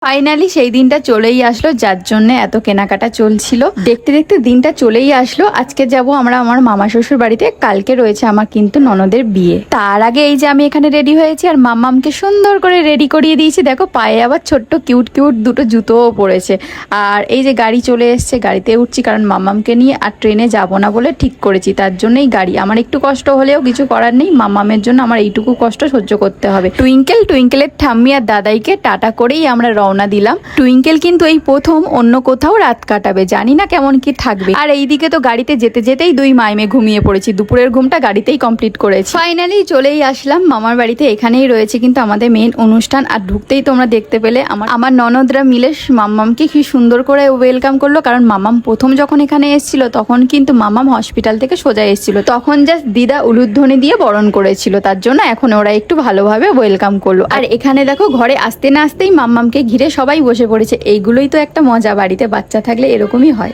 Finally সেই দিনটা চলেই আসলো, যার জন্য এত কেনাকাটা চলছিল। দেখতে দেখতে দিনটা চলেই আসলো। আজকে যাব আমরা আমার মামা শ্বশুর বাড়িতে, কালকে রয়েছে আমার কিন্তু ননদের বিয়ে। তার আগে এই যে আমি এখানে রেডি হয়েছি আর মাম্মামকে সুন্দর করে রেডি করিয়ে দিয়েছি। দেখো পায়ে আবার ছোট্ট কিউট কিউট দুটো জুতোও পড়েছে। আর এই যে গাড়ি চলে এসছে, গাড়িতে উঠছি কারণ মাম্মামকে নিয়ে আর ট্রেনে যাব না বলে ঠিক করেছি, তার জন্যই গাড়ি। আমার একটু কষ্ট হলেও কিছু করার নেই, মাম্মামের জন্য আমার এইটুকু কষ্ট সহ্য করতে হবে। টুইঙ্কেলের ঠাম্মি আর দাদাইকে টাটা করেই আমরা রওনা দিলাম। টুইঙ্কেল কিন্তু এই প্রথম অন্য কোথাও রাত কাটাবে, জানি না কেমন কি থাকবে। আর এইদিকে তো গাড়িতে যেতে যেতেই দুই মাইমে ঘুমিয়ে পড়েছি, দুপুরের ঘুমটা গাড়িতেই কমপ্লিট করেছি। ফাইনালি চলেই আসলাম মামার বাড়িতে। এখানেই রয়েছে কিন্তু আমাদের মেন অনুষ্ঠান। আর ঢুকতেই তোমরা দেখতে পেলে আমার ননদরা মিলে মাম্মামকে কি সুন্দর করে ওয়েলকাম করলো। কারণ মামাম প্রথম যখন এখানে এসেছিল তখন কিন্তু মামাম হসপিটাল থেকে সোজা এসেছিল, তখন জাস্ট দিদা উলুধ্বনি দিয়ে বরণ করেছিল, তার জন্য এখন ওরা একটু ভালোভাবে ওয়েলকাম করলো। আর এখানে দেখো ঘরে আসতে না আসতেই মাম্মামকে ঘিরে সবাই বসে পড়েছে। এইগুলোই তো একটা মজা, বাড়িতে বাচ্চা থাকলে এরকমই হয়।